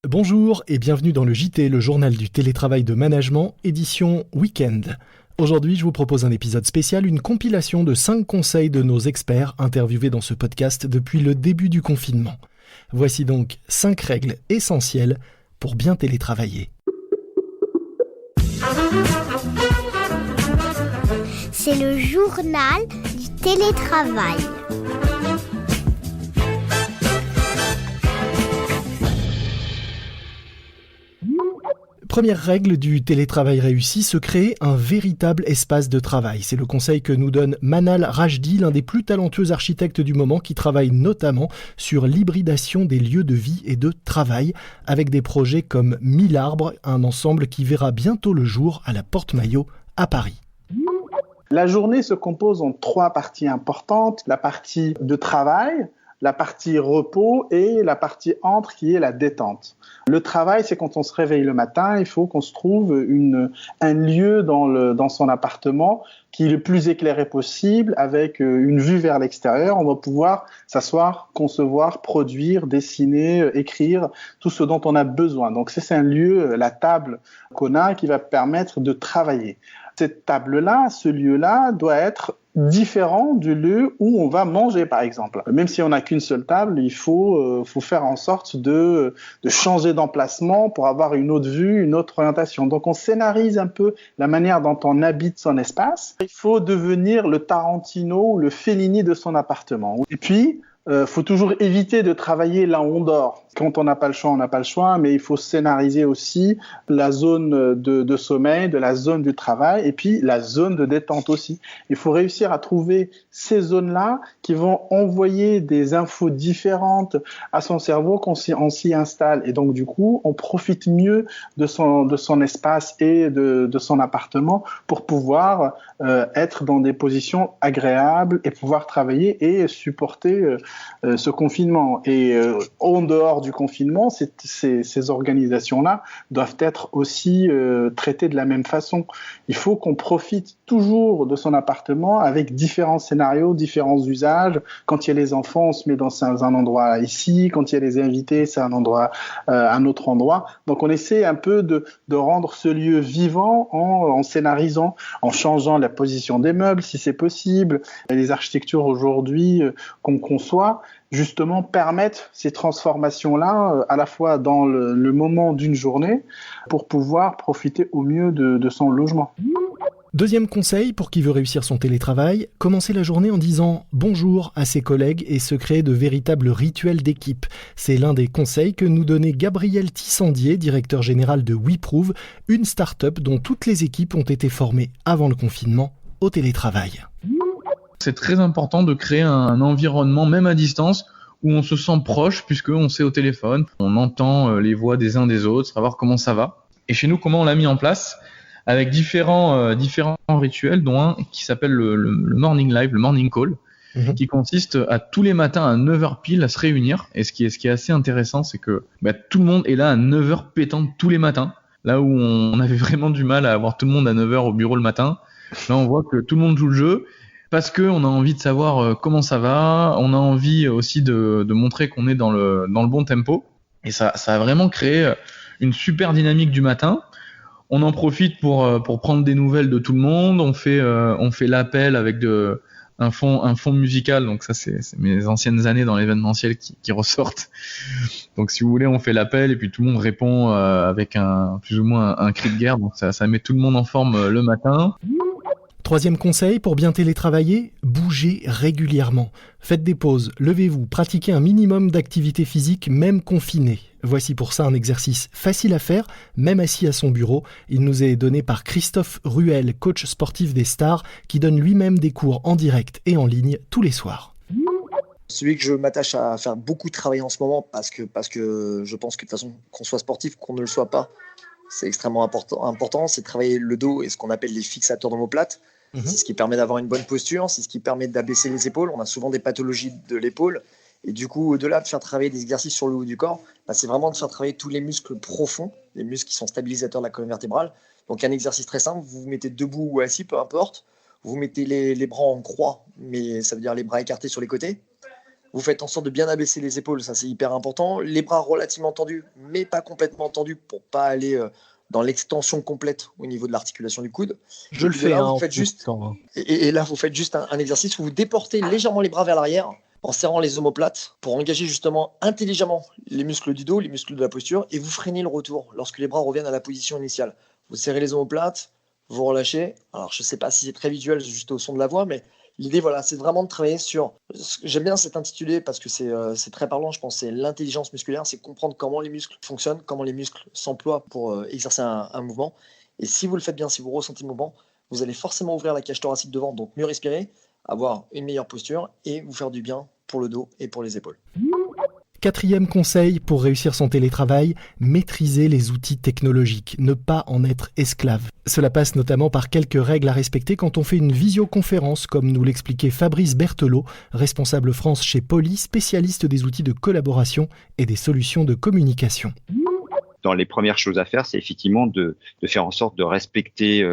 Bonjour et bienvenue dans le JT, le journal du télétravail de management, édition Week-end. Aujourd'hui, je vous propose un épisode spécial, une compilation de 5 conseils de nos experts interviewés dans ce podcast depuis le début du confinement. Voici donc 5 règles essentielles pour bien télétravailler. C'est le journal du télétravail. Première règle du télétravail réussi, se créer un véritable espace de travail. C'est le conseil que nous donne Manal Rajdi, l'un des plus talentueux architectes du moment qui travaille notamment sur l'hybridation des lieux de vie et de travail avec des projets comme 1000 arbres, un ensemble qui verra bientôt le jour à la Porte-Maillot à Paris. La journée se compose en 3 parties importantes, la partie de travail, la partie repos et la partie entre qui est la détente. Le travail, c'est quand on se réveille le matin, il faut qu'on se trouve un lieu dans son appartement qui est le plus éclairé possible avec une vue vers l'extérieur. On va pouvoir s'asseoir, concevoir, produire, dessiner, écrire, tout ce dont on a besoin. Donc c'est un lieu, la table qu'on a, qui va permettre de travailler. Cette table-là, ce lieu-là doit être différent du lieu où on va manger, par exemple. Même si on n'a qu'une seule table, il faut faire en sorte de changer d'emplacement pour avoir une autre vue, une autre orientation. Donc, on scénarise un peu la manière dont on habite son espace. Il faut devenir le Tarantino ou le Fellini de son appartement. Et puis, faut toujours éviter de travailler là où on dort. Quand on n'a pas le choix, on n'a pas le choix, mais il faut scénariser aussi la zone de sommeil, de la zone du travail, et puis la zone de détente aussi. Il faut réussir à trouver ces zones-là qui vont envoyer des infos différentes à son cerveau quand on s'y installe. Et donc, du coup, on profite mieux de son espace et de son appartement pour pouvoir être dans des positions agréables et pouvoir travailler et supporter ce confinement. Et en dehors du confinement, ces organisations-là doivent être aussi traitées de la même façon. Il faut qu'on profite toujours de son appartement avec différents scénarios, différents usages. Quand il y a les enfants, on se met dans un endroit ici. Quand il y a les invités, c'est un autre endroit. Donc on essaie un peu de rendre ce lieu vivant en scénarisant, en changeant la position des meubles si c'est possible. Les architectures aujourd'hui qu'on conçoit justement permettent ces transformations-là à la fois dans le moment d'une journée pour pouvoir profiter au mieux de son logement. Deuxième conseil pour qui veut réussir son télétravail, commencer la journée en disant bonjour à ses collègues et se créer de véritables rituels d'équipe. C'est l'un des conseils que nous donnait Gabriel Tissandier, directeur général de WeProve, une start-up dont toutes les équipes ont été formées avant le confinement au télétravail. C'est très important de créer un environnement, même à distance, où on se sent proche, puisqu'on sait au téléphone, on entend les voix des uns des autres, savoir comment ça va. Et chez nous, comment on l'a mis en place, avec différents rituels, dont un qui s'appelle le morning live, le morning call, qui consiste à tous les matins à 9h pile à se réunir. Et ce qui est assez intéressant, c'est que tout le monde est là à 9h pétantes tous les matins, là où on avait vraiment du mal à avoir tout le monde à 9h au bureau le matin. Là, on voit que tout le monde joue le jeu, parce que on a envie de savoir comment ça va, on a envie aussi de montrer qu'on est dans le bon tempo, et ça a vraiment créé une super dynamique du matin. On en profite pour prendre des nouvelles de tout le monde. On fait l'appel avec un fond musical, donc ça c'est mes anciennes années dans l'événementiel qui ressortent. Donc si vous voulez, on fait l'appel et puis tout le monde répond avec plus ou moins un cri de guerre, donc ça met tout le monde en forme le matin. Troisième conseil pour bien télétravailler, bougez régulièrement. Faites des pauses, levez-vous, pratiquez un minimum d'activité physique même confiné. Voici pour ça un exercice facile à faire, même assis à son bureau. Il nous est donné par Christophe Ruel, coach sportif des stars, qui donne lui-même des cours en direct et en ligne tous les soirs. Celui que je m'attache à faire beaucoup travailler en ce moment parce que je pense que de toute façon, qu'on soit sportif, qu'on ne le soit pas, c'est extrêmement important, c'est de travailler le dos et ce qu'on appelle les fixateurs d'omoplate. C'est ce qui permet d'avoir une bonne posture, c'est ce qui permet d'abaisser les épaules. On a souvent des pathologies de l'épaule. Et du coup, au-delà de faire travailler des exercices sur le haut du corps, c'est vraiment de faire travailler tous les muscles profonds, les muscles qui sont stabilisateurs de la colonne vertébrale. Donc un exercice très simple, vous vous mettez debout ou assis, peu importe. Vous mettez les bras en croix, mais ça veut dire les bras écartés sur les côtés. Vous faites en sorte de bien abaisser les épaules, ça c'est hyper important. Les bras relativement tendus, mais pas complètement tendus pour pas aller dans l'extension complète au niveau de l'articulation du coude. Je le fais. Là, vous faites juste, et là, vous faites juste un exercice où vous déportez légèrement les bras vers l'arrière en serrant les omoplates pour engager justement intelligemment les muscles du dos, les muscles de la posture, et vous freinez le retour lorsque les bras reviennent à la position initiale. Vous serrez les omoplates, vous relâchez. Alors, je ne sais pas si c'est très visuel juste au son de la voix, mais l'idée, voilà, c'est vraiment de travailler sur... J'aime bien cet intitulé parce que c'est très parlant, je pense, c'est l'intelligence musculaire, c'est comprendre comment les muscles fonctionnent, comment les muscles s'emploient pour exercer un mouvement. Et si vous le faites bien, si vous ressentez le mouvement, vous allez forcément ouvrir la cage thoracique devant, donc mieux respirer, avoir une meilleure posture et vous faire du bien pour le dos et pour les épaules. 4e conseil pour réussir son télétravail, maîtriser les outils technologiques, ne pas en être esclave. Cela passe notamment par quelques règles à respecter quand on fait une visioconférence, comme nous l'expliquait Fabrice Berthelot, responsable France chez Poly, spécialiste des outils de collaboration et des solutions de communication. Dans les premières choses à faire, c'est effectivement de faire en sorte de respecter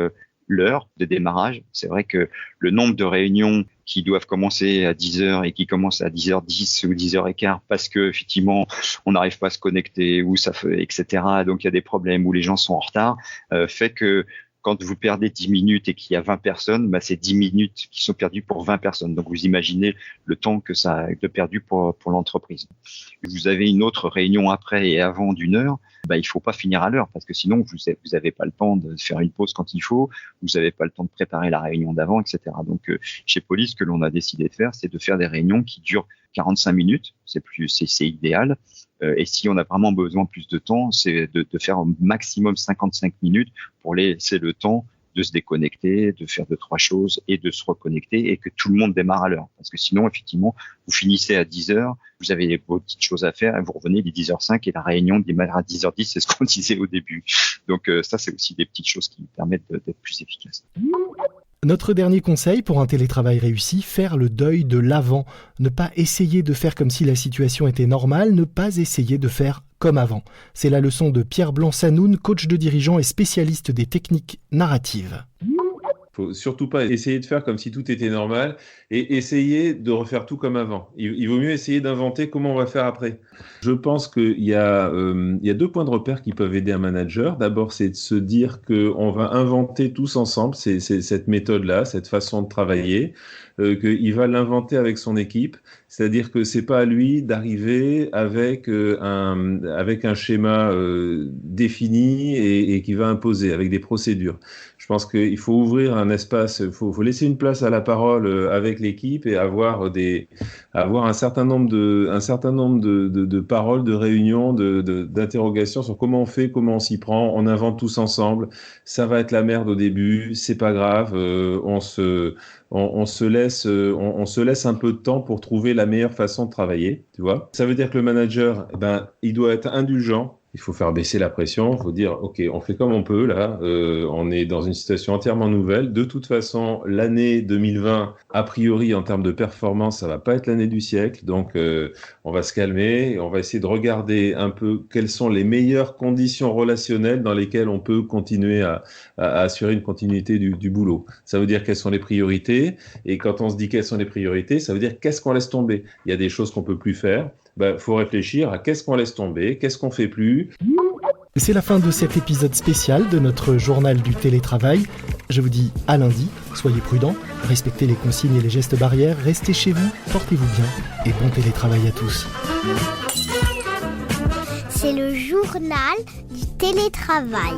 l'heure de démarrage. C'est vrai que le nombre de réunions qui doivent commencer à 10h et qui commencent à 10h10 ou 10h15 parce que effectivement on n'arrive pas à se connecter ou ça fait, etc. Donc il y a des problèmes où les gens sont en retard, fait que quand vous perdez 10 minutes et qu'il y a 20 personnes, c'est 10 minutes qui sont perdues pour 20 personnes. Donc, vous imaginez le temps que ça a de perdu pour l'entreprise. Vous avez une autre réunion après et avant d'1 heure, il faut pas finir à l'heure parce que sinon, vous avez pas le temps de faire une pause quand il faut, vous avez pas le temps de préparer la réunion d'avant, etc. Donc, chez Poly, ce que l'on a décidé de faire, c'est de faire des réunions qui durent 45 minutes. C'est idéal. Et si on a vraiment besoin de plus de temps, c'est de faire au maximum 55 minutes pour laisser le temps de se déconnecter, de faire 2-3 choses et de se reconnecter et que tout le monde démarre à l'heure. Parce que sinon, effectivement, vous finissez à 10h, vous avez vos petites choses à faire et vous revenez les 10h05 et la réunion démarre à 10h10, c'est ce qu'on disait au début. Donc ça, c'est aussi des petites choses qui permettent d'être plus efficaces. Notre dernier conseil pour un télétravail réussi, faire le deuil de l'avant. Ne pas essayer de faire comme si la situation était normale, ne pas essayer de faire comme avant. C'est la leçon de Pierre Blanc-Sanoun, coach de dirigeants et spécialiste des techniques narratives. Faut surtout pas essayer de faire comme si tout était normal et essayer de refaire tout comme avant. Il vaut mieux essayer d'inventer comment on va faire après. Je pense qu'il y a 2 points de repère qui peuvent aider un manager. D'abord, c'est de se dire qu'on va inventer tous ensemble c'est cette méthode-là, cette façon de travailler, qu'il va l'inventer avec son équipe. C'est-à-dire que c'est pas à lui d'arriver avec un schéma défini et qui va imposer avec des procédures. Je pense qu'il faut ouvrir un espace, faut laisser une place à la parole avec l'équipe et avoir un certain nombre de paroles, de réunions, d'interrogations sur comment on fait, comment on s'y prend. On invente tous ensemble. Ça va être la merde au début, c'est pas grave. On se laisse un peu de temps pour trouver la meilleure façon de travailler, tu vois. Ça veut dire que le manager, il doit être indulgent. Il faut faire baisser la pression. Il faut dire, OK, on fait comme on peut, là. On est dans une situation entièrement nouvelle. De toute façon, l'année 2020, a priori, en termes de performance, ça va pas être l'année du siècle. Donc, on va se calmer. On va essayer de regarder un peu quelles sont les meilleures conditions relationnelles dans lesquelles on peut continuer à assurer une continuité du boulot. Ça veut dire quelles sont les priorités. Et quand on se dit quelles sont les priorités, ça veut dire qu'est-ce qu'on laisse tomber. Il y a des choses qu'on peut plus faire. Faut réfléchir à qu'est-ce qu'on laisse tomber, qu'est-ce qu'on fait plus. C'est la fin de cet épisode spécial de notre journal du télétravail. Je vous dis à lundi, soyez prudents, respectez les consignes et les gestes barrières, restez chez vous, portez-vous bien et bon télétravail à tous. C'est le journal du télétravail.